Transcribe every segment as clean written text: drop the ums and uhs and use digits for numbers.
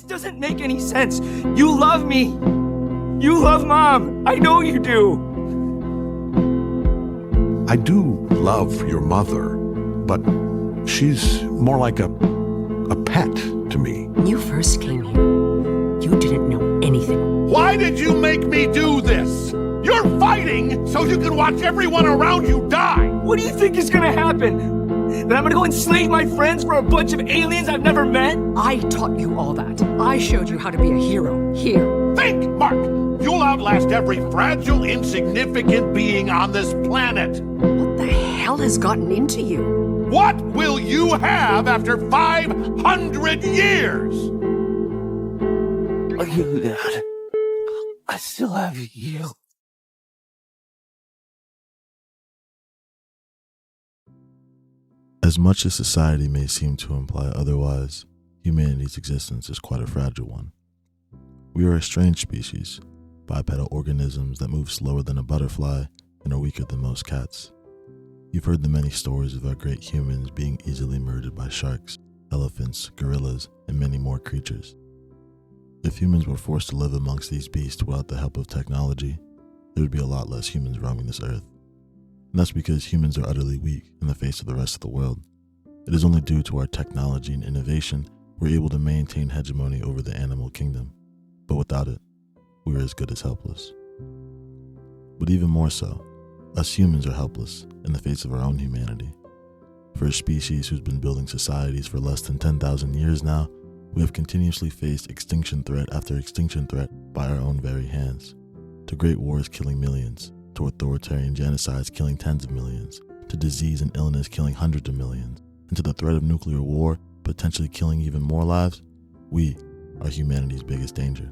doesn't make any sense. You love me. You love Mom. I know you do. I do love your mother, but she's more like a pet to me. When you first came here, you didn't know anything. Why did you make me do this? You're fighting so you can watch everyone around you die! What do you think is gonna happen? That I'm gonna go enslave my friends for a bunch of aliens I've never met? I taught you all that. I showed you how to be a hero. Here. Think, Mark! You'll outlast every fragile, insignificant being on this planet! What the hell has gotten into you? What will you have after 500 years? Are you, Dad? I still have you. As much as society may seem to imply otherwise, humanity's existence is quite a fragile one. We are a strange species, bipedal organisms that move slower than a butterfly and are weaker than most cats. You've heard the many stories of our great humans being easily murdered by sharks, elephants, gorillas, and many more creatures. If humans were forced to live amongst these beasts without the help of technology, there would be a lot less humans roaming this earth. And that's because humans are utterly weak in the face of the rest of the world. It is only due to our technology and innovation we're able to maintain hegemony over the animal kingdom. But without it, we are as good as helpless. But even more so, us humans are helpless in the face of our own humanity. For a species who's been building societies for less than 10,000 years now, we have continuously faced extinction threat after extinction threat by our own very hands. To great wars killing millions, to authoritarian genocides killing tens of millions, to disease and illness killing hundreds of millions, and to the threat of nuclear war potentially killing even more lives, we are humanity's biggest danger.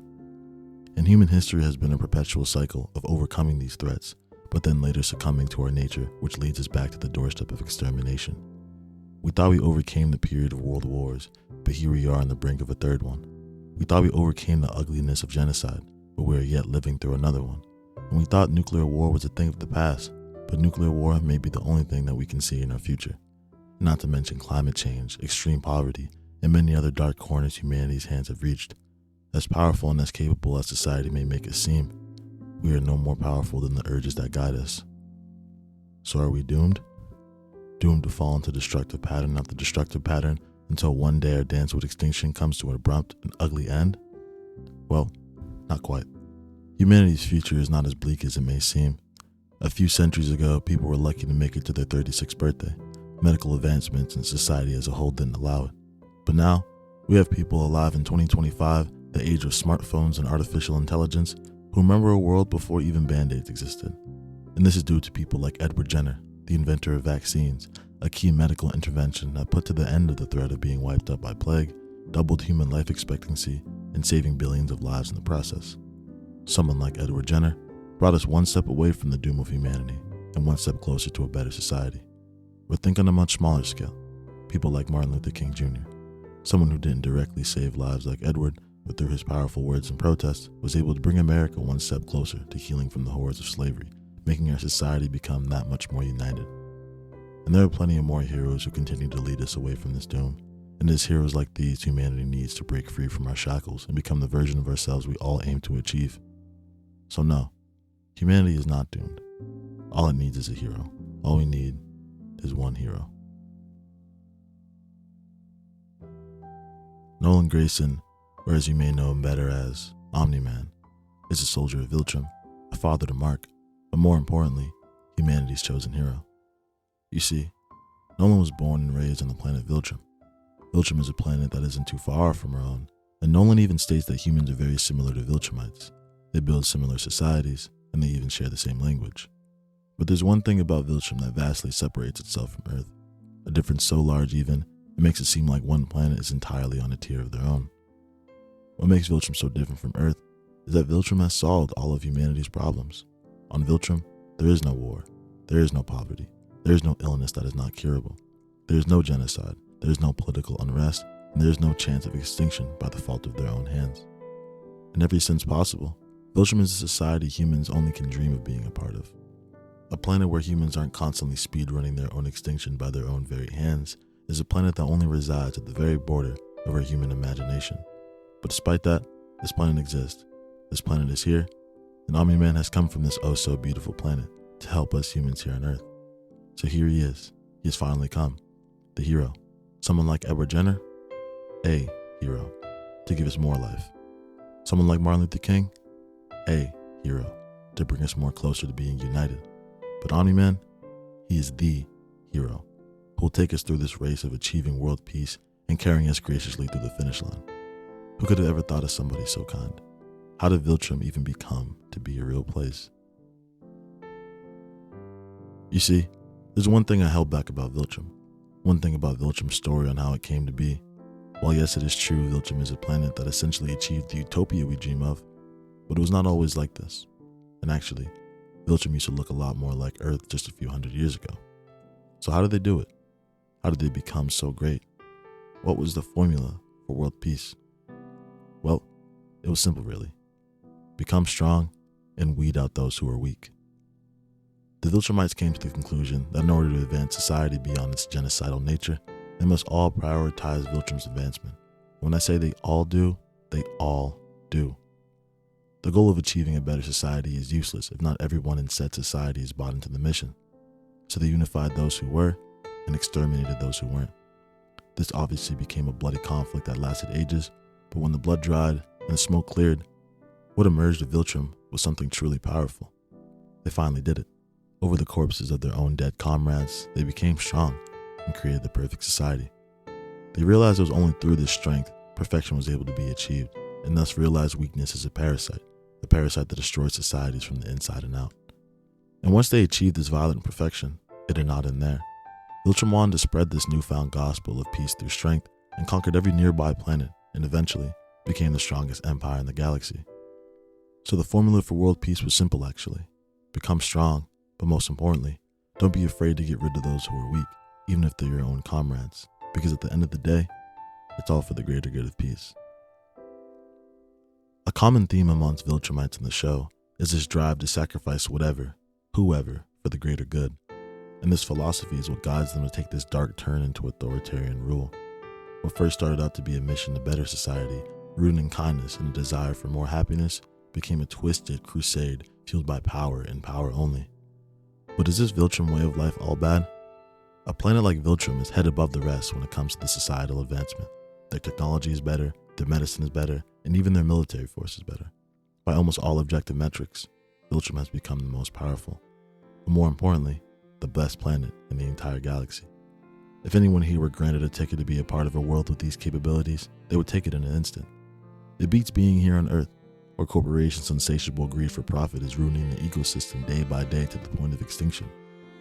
And human history has been a perpetual cycle of overcoming these threats, but then later succumbing to our nature, which leads us back to the doorstep of extermination. We thought we overcame the period of world wars, but here we are on the brink of a third one. We thought we overcame the ugliness of genocide, but we are yet living through another one. And we thought nuclear war was a thing of the past, but nuclear war may be the only thing that we can see in our future. Not to mention climate change, extreme poverty, and many other dark corners humanity's hands have reached. As powerful and as capable as society may make us seem, we are no more powerful than the urges that guide us. So are we doomed? Doomed to fall into destructive pattern after destructive pattern until one day our dance with extinction comes to an abrupt and ugly end? Well, not quite. Humanity's future is not as bleak as it may seem. A few centuries ago, people were lucky to make it to their 36th birthday. Medical advancements and society as a whole didn't allow it. But now, we have people alive in 2025, the age of smartphones and artificial intelligence, who remember a world before even Band-Aids existed. And this is due to people like Edward Jenner, the inventor of vaccines, a key medical intervention that put to the end of the threat of being wiped out by plague, doubled human life expectancy, and saving billions of lives in the process. Someone like Edward Jenner brought us one step away from the doom of humanity and one step closer to a better society. But think on a much smaller scale. People like Martin Luther King Jr., someone who didn't directly save lives like Edward, but through his powerful words and protests, was able to bring America one step closer to healing from the horrors of slavery, making our society become that much more united. And there are plenty of more heroes who continue to lead us away from this doom. And it's heroes like these humanity needs to break free from our shackles and become the version of ourselves we all aim to achieve. So no, humanity is not doomed. All it needs is a hero. All we need is one hero. Nolan Grayson, or as you may know him better as Omni Man, is a soldier of Viltrum, a father to Mark, but more importantly, humanity's chosen hero. You see, Nolan was born and raised on the planet Viltrum. Viltrum is a planet that isn't too far from our own, and Nolan even states that humans are very similar to Viltrumites. They build similar societies, and they even share the same language. But there's one thing about Viltrum that vastly separates itself from Earth, a difference so large even, it makes it seem like one planet is entirely on a tier of their own. What makes Viltrum so different from Earth is that Viltrum has solved all of humanity's problems. On Viltrum, there is no war, there is no poverty, there is no illness that is not curable, there is no genocide, there is no political unrest, and there is no chance of extinction by the fault of their own hands. In every sense possible, Viltrum is a society humans only can dream of being a part of. A planet where humans aren't constantly speedrunning their own extinction by their own very hands is a planet that only resides at the very border of our human imagination. But despite that, this planet exists. This planet is here, and Omni-Man has come from this oh-so-beautiful planet to help us humans here on Earth. So here he is. He has finally come. The hero. Someone like Edward Jenner? A hero. To give us more life. Someone like Martin Luther King? A hero. To bring us more closer to being united. But Omni-Man? He is the hero, who will take us through this race of achieving world peace and carrying us graciously through the finish line. Who could have ever thought of somebody so kind? How did Viltrum even become to be a real place? You see, there's one thing I held back about Viltrum. One thing about Viltrum's story on how it came to be. While yes, it is true Viltrum is a planet that essentially achieved the utopia we dream of, but it was not always like this. And actually, Viltrum used to look a lot more like Earth just a few hundred years ago. So how did they do it? How did they become so great? What was the formula for world peace? Well, it was simple really. Become strong and weed out those who are weak. The Viltrumites came to the conclusion that in order to advance society beyond its genocidal nature, they must all prioritize Viltrum's advancement. When I say they all do, they all do. The goal of achieving a better society is useless if not everyone in said society is bought into the mission. So they unified those who were and exterminated those who weren't. This obviously became a bloody conflict that lasted ages, but when the blood dried and the smoke cleared, what emerged of Viltrum was something truly powerful. They finally did it. Over the corpses of their own dead comrades, they became strong and created the perfect society. They realized it was only through this strength perfection was able to be achieved, and thus realized weakness is a parasite that destroys societies from the inside and out. And once they achieved this violent perfection, it did not end there. Viltrum wanted to spread this newfound gospel of peace through strength and conquered every nearby planet and eventually became the strongest empire in the galaxy. So the formula for world peace was simple actually. Become strong, but most importantly, don't be afraid to get rid of those who are weak, even if they're your own comrades, because at the end of the day, it's all for the greater good of peace. A common theme amongst Viltrumites in the show is this drive to sacrifice whatever, whoever, for the greater good. And this philosophy is what guides them to take this dark turn into authoritarian rule. What first started out to be a mission to better society, rooted in kindness and a desire for more happiness, became a twisted crusade fueled by power and power only. But is this Viltrum way of life all bad? A planet like Viltrum is head above the rest when it comes to the societal advancement. Their technology is better, their medicine is better, and even their military force is better. By almost all objective metrics, Viltrum has become the most powerful, but more importantly, the best planet in the entire galaxy. If anyone here were granted a ticket to be a part of a world with these capabilities, they would take it in an instant. It beats being here on Earth, where corporations' insatiable greed for profit is ruining the ecosystem day by day to the point of extinction.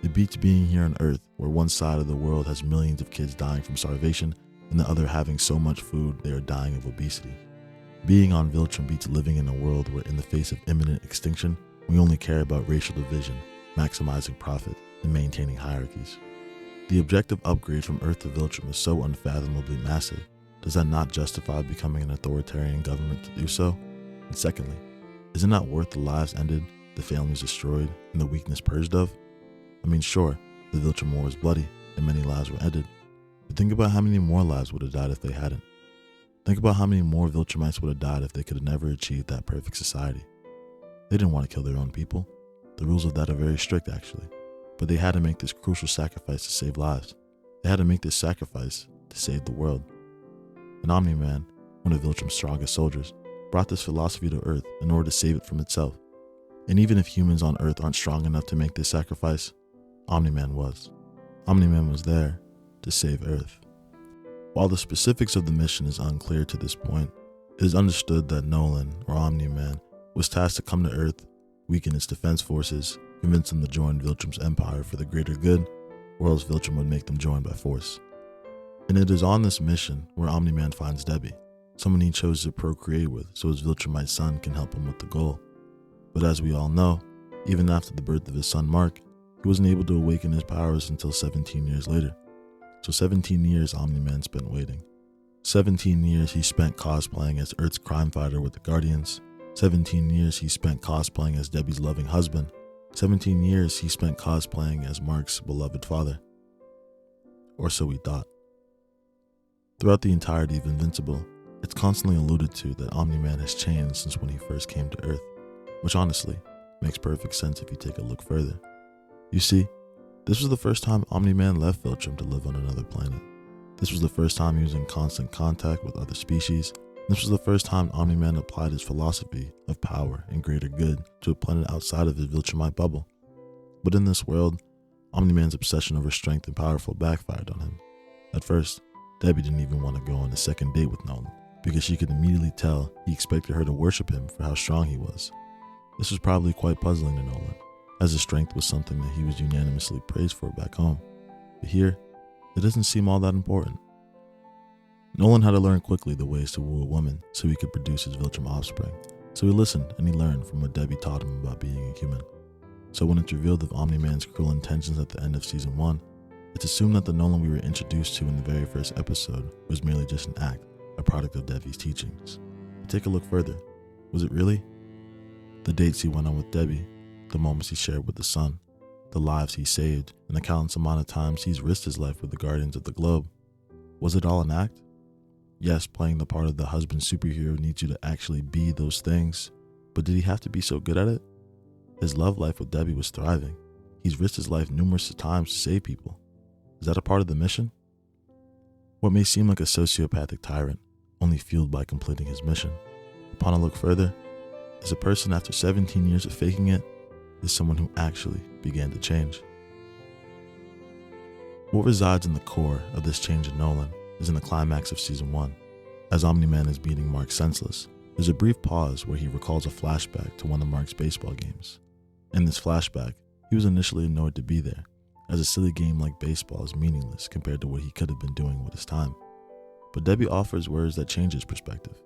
It beats being here on Earth, where one side of the world has millions of kids dying from starvation and the other having so much food they are dying of obesity. Being on Viltrum beats living in a world where in the face of imminent extinction, we only care about racial division, maximizing profit, and maintaining hierarchies. The objective upgrade from Earth to Viltrum is so unfathomably massive. Does that not justify becoming an authoritarian government to do so? And secondly, is it not worth the lives ended, the families destroyed, and the weakness purged of? I mean, sure, the Viltrum War was bloody, and many lives were ended. But think about how many more lives would have died if they hadn't. Think about how many more Viltrumites would have died if they could have never achieved that perfect society. They didn't want to kill their own people. The rules of that are very strict, actually. But they had to make this crucial sacrifice to save lives. They had to make this sacrifice to save the world. And Omni-Man, one of Viltrum's strongest soldiers, brought this philosophy to Earth in order to save it from itself. And even if humans on Earth aren't strong enough to make this sacrifice, Omni-Man was. Omni-Man was there to save Earth. While the specifics of the mission is unclear to this point, it is understood that Nolan, or Omni-Man, was tasked to come to Earth, weaken its defense forces, convince them to join Viltrum's empire for the greater good, or else Viltrum would make them join by force. And it is on this mission where Omni-Man finds Debbie, someone he chose to procreate with so his Viltrumite son can help him with the goal. But as we all know, even after the birth of his son Mark, he wasn't able to awaken his powers until 17 years later. So 17 years Omni-Man spent waiting. 17 years he spent cosplaying as Earth's crime fighter with the Guardians. 17 years he spent cosplaying as Debbie's loving husband. 17 years he spent cosplaying as Mark's beloved father. Or so we thought. Throughout the entirety of Invincible, It's constantly alluded to that Omni-Man has changed since when he first came to Earth, which honestly makes perfect sense if you take a look further. You see, this was the first time Omni-Man left Viltrum to live on another planet. This was the first time he was in constant contact with other species. This was the first time Omni-Man applied his philosophy of power and greater good to a planet outside of his Viltrumite bubble. But in this world, Omni-Man's obsession over strength and powerful backfired on him. At first, Debbie didn't even want to go on a second date with Nolan, because she could immediately tell he expected her to worship him for how strong he was. This was probably quite puzzling to Nolan, as his strength was something that he was unanimously praised for back home. But here, it doesn't seem all that important. Nolan had to learn quickly the ways to woo a woman so he could produce his Viltrum offspring, so he listened and he learned from what Debbie taught him about being a human. So when it's revealed of Omni-Man's cruel intentions at the end of Season 1, it's assumed that the Nolan we were introduced to in the very first episode was merely just an act, a product of Debbie's teachings. But take a look further. Was it really? The dates he went on with Debbie, the moments he shared with the son, the lives he saved, and the countless amount of times he's risked his life with the Guardians of the Globe. Was it all an act? Yes, playing the part of the husband superhero needs you to actually be those things, but did he have to be so good at it? His love life with Debbie was thriving. He's risked his life numerous times to save people. Is that a part of the mission? What may seem like a sociopathic tyrant, only fueled by completing his mission, upon a look further, is a person after 17 years of faking it, is someone who actually began to change. What resides in the core of this change in Nolan is in the climax of Season 1. As Omni-Man is beating Mark senseless, there's a brief pause where he recalls a flashback to one of Mark's baseball games. In this flashback, he was initially annoyed to be there, as a silly game like baseball is meaningless compared to what he could have been doing with his time. But Debbie offers words that change his perspective.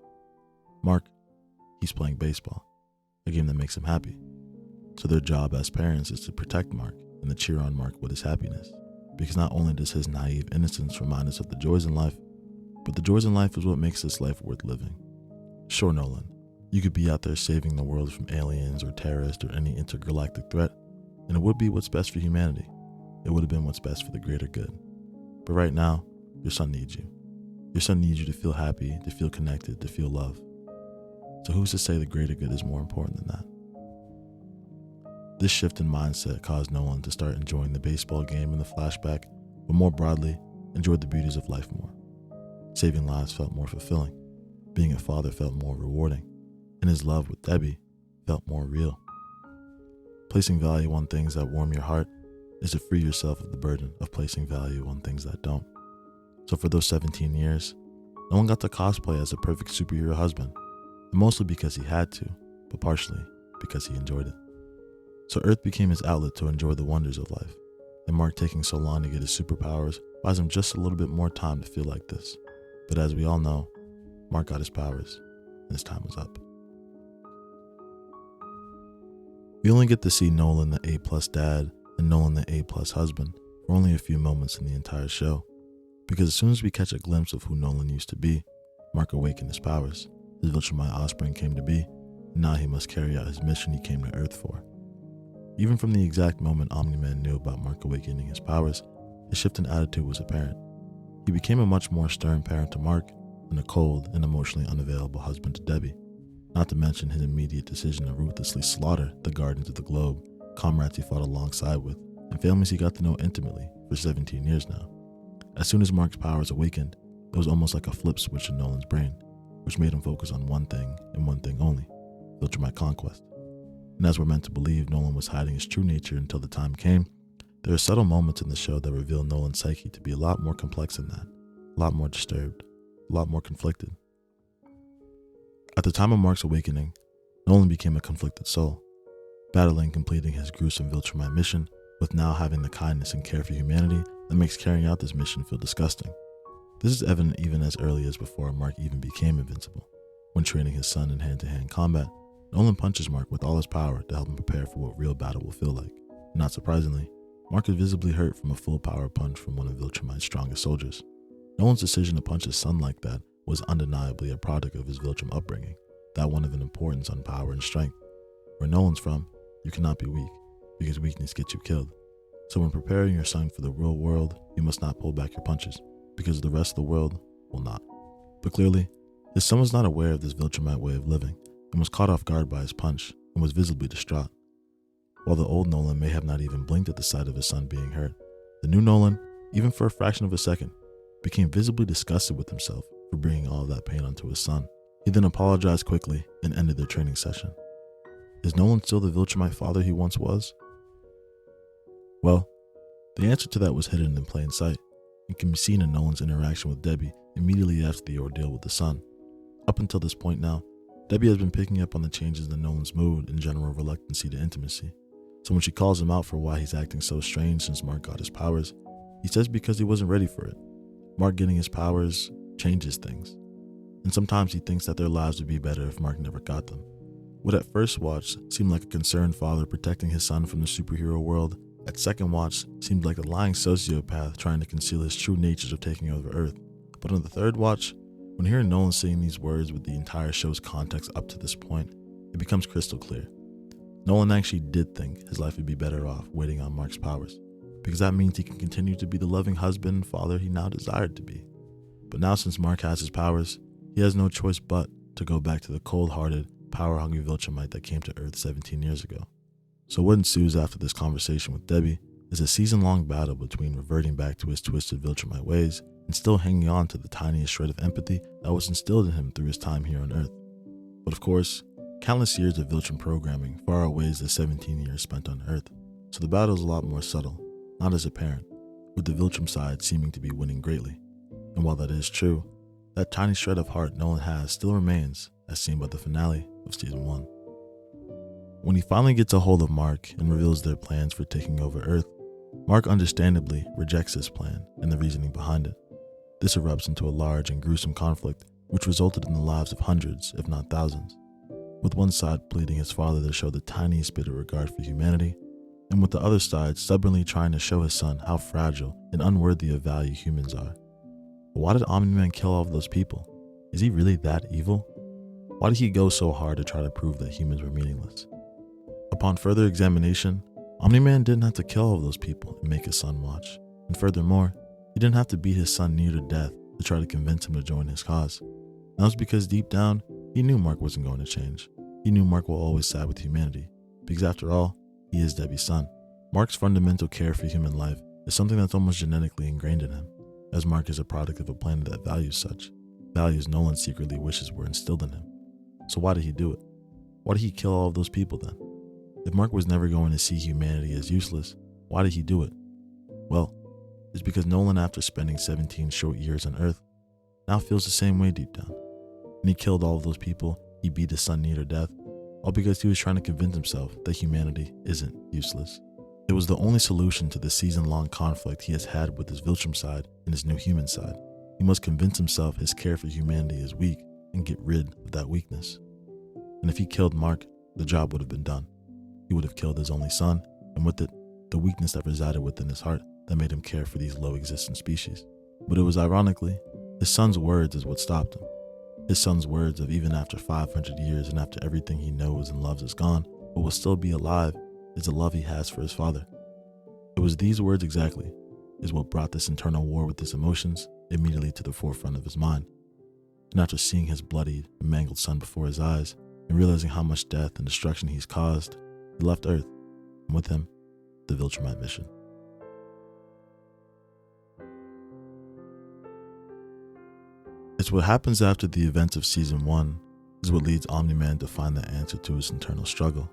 Mark, he's playing baseball, a game that makes him happy. So their job as parents is to protect Mark and to cheer on Mark with his happiness, because not only does his naive innocence remind us of the joys in life, but the joys in life is what makes this life worth living. Sure, Nolan, you could be out there saving the world from aliens or terrorists or any intergalactic threat, and it would be what's best for humanity. It would have been what's best for the greater good. But right now, your son needs you. Your son needs you to feel happy, to feel connected, to feel love. So who's to say the greater good is more important than that? This shift in mindset caused Nolan to start enjoying the baseball game in the flashback, but more broadly, enjoyed the beauties of life more. Saving lives felt more fulfilling. Being a father felt more rewarding. And his love with Debbie felt more real. Placing value on things that warm your heart is to free yourself of the burden of placing value on things that don't. So for those 17 years, Nolan got to cosplay as a perfect superhero husband, and mostly because he had to, but partially because he enjoyed it. So Earth became his outlet to enjoy the wonders of life, and Mark taking so long to get his superpowers buys him just a little bit more time to feel like this. But as we all know, Mark got his powers, and his time was up. We only get to see Nolan the A+ dad and Nolan the A+ husband for only a few moments in the entire show, because as soon as we catch a glimpse of who Nolan used to be, Mark awakened his powers, his Viltrumite offspring came to be, and now he must carry out his mission he came to Earth for. Even from the exact moment Omni-Man knew about Mark awakening his powers, his shift in attitude was apparent. He became a much more stern parent to Mark and a cold and emotionally unavailable husband to Debbie, not to mention his immediate decision to ruthlessly slaughter the Guardians of the Globe, comrades he fought alongside with, and families he got to know intimately for 17 years now. As soon as Mark's powers awakened, it was almost like a flip switch in Nolan's brain, which made him focus on one thing and one thing only, Viltrumite conquest. And as we're meant to believe Nolan was hiding his true nature until the time came, there are subtle moments in the show that reveal Nolan's psyche to be a lot more complex than that, a lot more disturbed, a lot more conflicted. At the time of Mark's awakening, Nolan became a conflicted soul, battling completing his gruesome Viltrumite mission with now having the kindness and care for humanity that makes carrying out this mission feel disgusting. This is evident even as early as before Mark even became invincible. When training his son in hand-to-hand combat, Nolan punches Mark with all his power to help him prepare for what real battle will feel like. Not surprisingly, Mark is visibly hurt from a full power punch from one of Viltrumite's strongest soldiers. Nolan's decision to punch his son like that was undeniably a product of his Viltrum upbringing, that one of an importance on power and strength. Where Nolan's from, you cannot be weak, because weakness gets you killed. So when preparing your son for the real world, you must not pull back your punches, because the rest of the world will not. But clearly, His son was not aware of this Viltrumite way of living and was caught off guard by his punch and was visibly distraught. While the old Nolan may have not even blinked at the sight of his son being hurt, the new Nolan, even for a fraction of a second, became visibly disgusted with himself for bringing all of that pain onto his son. He then apologized quickly and ended their training session. Is Nolan still the Viltrumite father he once was? Well, the answer to that was hidden in plain sight and can be seen in Nolan's interaction with Debbie immediately after the ordeal with the son. Up until this point now, Debbie has been picking up on the changes in Nolan's mood and general reluctancy to intimacy. So when she calls him out for why he's acting so strange since Mark got his powers, he says because he wasn't ready for it. Mark getting his powers changes things. And sometimes he thinks that their lives would be better if Mark never got them. What at first watch seemed like a concerned father protecting his son from the superhero world, at second watch seemed like a lying sociopath trying to conceal his true natures of taking over Earth. But on the third watch, when hearing Nolan saying these words with the entire show's context up to this point, it becomes crystal clear. Nolan actually did think his life would be better off waiting on Mark's powers, because that means he can continue to be the loving husband and father he now desired to be. But now since Mark has his powers, he has no choice but to go back to the cold-hearted, power-hungry Viltrumite that came to Earth 17 years ago. So what ensues after this conversation with Debbie is a season-long battle between reverting back to his twisted Viltrumite ways and still hanging on to the tiniest shred of empathy that was instilled in him through his time here on Earth. But of course, countless years of Viltrum programming far outweighs the 17 years spent on Earth, so the battle is a lot more subtle, not as apparent, with the Viltrum side seeming to be winning greatly. And while that is true, that tiny shred of heart Nolan has still remains, as seen by the finale of Season 1. When he finally gets a hold of Mark and reveals their plans for taking over Earth, Mark understandably rejects his plan and the reasoning behind it. This erupts into a large and gruesome conflict which resulted in the lives of hundreds, if not thousands, with one side pleading his father to show the tiniest bit of regard for humanity, and with the other side stubbornly trying to show his son how fragile and unworthy of value humans are. But why did Omni-Man kill all of those people? Is he really that evil? Why did he go so hard to try to prove that humans were meaningless? Upon further examination, Omni-Man didn't have to kill all of those people and make his son watch. And furthermore, he didn't have to beat his son near to death to try to convince him to join his cause. And that was because deep down, he knew Mark wasn't going to change. He knew Mark will always side with humanity, because after all, he is Debbie's son. Mark's fundamental care for human life is something that's almost genetically ingrained in him, as Mark is a product of a planet that values such, values Nolan secretly wishes were instilled in him. So why did he do it? Why did he kill all of those people then? If Mark was never going to see humanity as useless, why did he do it? Well, it's because Nolan, after spending 17 short years on Earth, now feels the same way deep down. When he killed all of those people, he beat his son near to death, all because he was trying to convince himself that humanity isn't useless. It was the only solution to the season-long conflict he has had with his Viltrum side and his new human side. He must convince himself his care for humanity is weak and get rid of that weakness. And if he killed Mark, the job would have been done. He would have killed his only son, and with it, the weakness that resided within his heart that made him care for these low-existent species. But it was ironically, his son's words is what stopped him. His son's words of even after 500 years and after everything he knows and loves is gone, what will still be alive is the love he has for his father. It was these words exactly is what brought this internal war with his emotions immediately to the forefront of his mind. And after seeing his bloodied and mangled son before his eyes and realizing how much death and destruction he's caused, he left Earth, and with him, the Viltrumite mission. It's what happens after the events of Season 1 is what leads Omni-Man to find the answer to his internal struggle.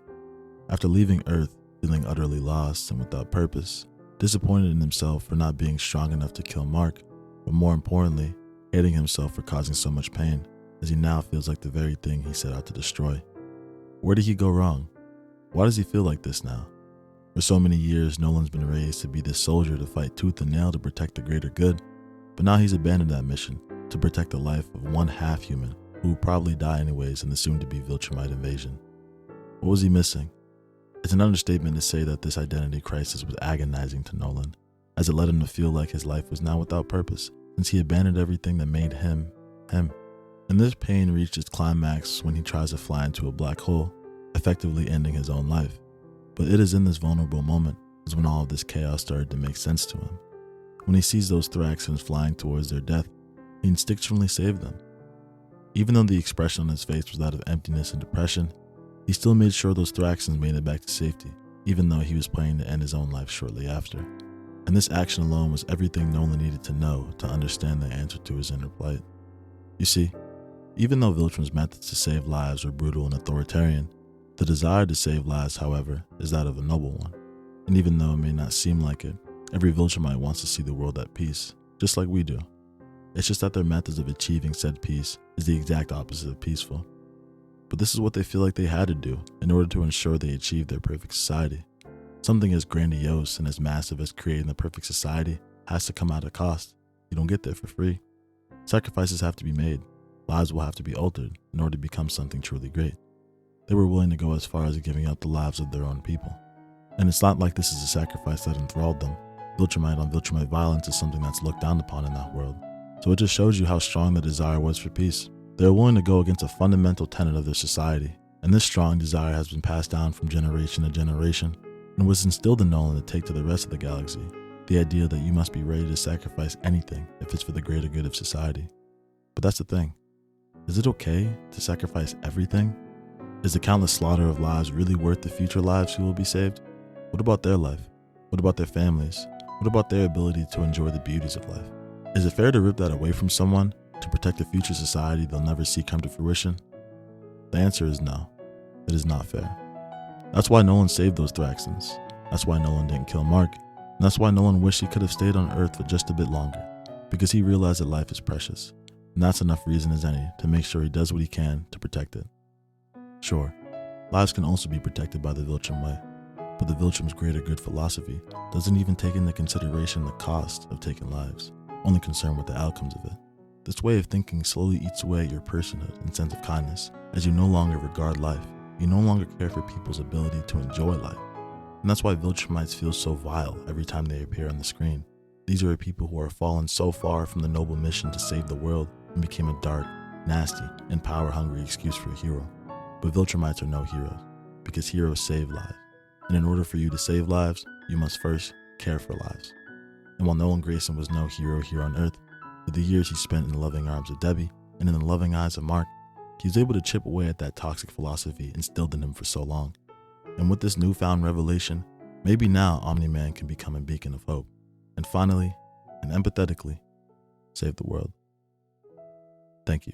After leaving Earth, feeling utterly lost and without purpose, disappointed in himself for not being strong enough to kill Mark, but more importantly, hating himself for causing so much pain, as he now feels like the very thing he set out to destroy. Where did he go wrong? Why does he feel like this now? For so many years, Nolan's been raised to be this soldier to fight tooth and nail to protect the greater good, but now he's abandoned that mission to protect the life of one half-human who will probably die anyways in the soon-to-be Viltrumite invasion. What was he missing? It's an understatement to say that this identity crisis was agonizing to Nolan, as it led him to feel like his life was now without purpose, since he abandoned everything that made him, him. And this pain reached its climax when he tries to fly into a black hole, effectively ending his own life. But it is in this vulnerable moment is when all of this chaos started to make sense to him. When he sees those Thraxans flying towards their death, he instinctually saved them. Even though the expression on his face was that of emptiness and depression, he still made sure those Thraxans made it back to safety, even though he was planning to end his own life shortly after. And this action alone was everything Nolan needed to know to understand the answer to his inner plight. You see, even though Viltrum's methods to save lives were brutal and authoritarian, the desire to save lives, however, is that of a noble one. And even though it may not seem like it, every Viltrumite wants to see the world at peace, just like we do. It's just that their methods of achieving said peace is the exact opposite of peaceful. But this is what they feel like they had to do in order to ensure they achieve their perfect society. Something as grandiose and as massive as creating the perfect society has to come at a cost. You don't get there for free. Sacrifices have to be made. Lives will have to be altered in order to become something truly great. They were willing to go as far as giving up the lives of their own people. And it's not like this is a sacrifice that enthralled them. Viltrumite on Viltrumite violence is something that's looked down upon in that world. So it just shows you how strong the desire was for peace. They are willing to go against a fundamental tenet of their society, and this strong desire has been passed down from generation to generation, and was instilled in Nolan to take to the rest of the galaxy, the idea that you must be ready to sacrifice anything if it's for the greater good of society. But that's the thing. Is it okay to sacrifice everything? Is the countless slaughter of lives really worth the future lives who will be saved? What about their life? What about their families? What about their ability to enjoy the beauties of life? Is it fair to rip that away from someone to protect a future society they'll never see come to fruition? The answer is no. It is not fair. That's why Nolan saved those Thraxans. That's why Nolan didn't kill Mark. And that's why Nolan wished he could have stayed on Earth for just a bit longer. Because he realized that life is precious. And that's enough reason as any to make sure he does what he can to protect it. Sure, lives can also be protected by the Viltrum way. But the Viltrum's greater good philosophy doesn't even take into consideration the cost of taking lives, only concerned with the outcomes of it. This way of thinking slowly eats away at your personhood and sense of kindness, as you no longer regard life. You no longer care for people's ability to enjoy life. And that's why Viltrumites feel so vile every time they appear on the screen. These are people who are fallen so far from the noble mission to save the world and became a dark, nasty, and power-hungry excuse for a hero. But Viltrumites are no heroes, because heroes save lives. And in order for you to save lives, you must first care for lives. And while Nolan Grayson was no hero here on Earth, with the years he spent in the loving arms of Debbie and in the loving eyes of Mark, he was able to chip away at that toxic philosophy instilled in him for so long. And with this newfound revelation, maybe now Omni-Man can become a beacon of hope, and finally, and empathetically, save the world. Thank you.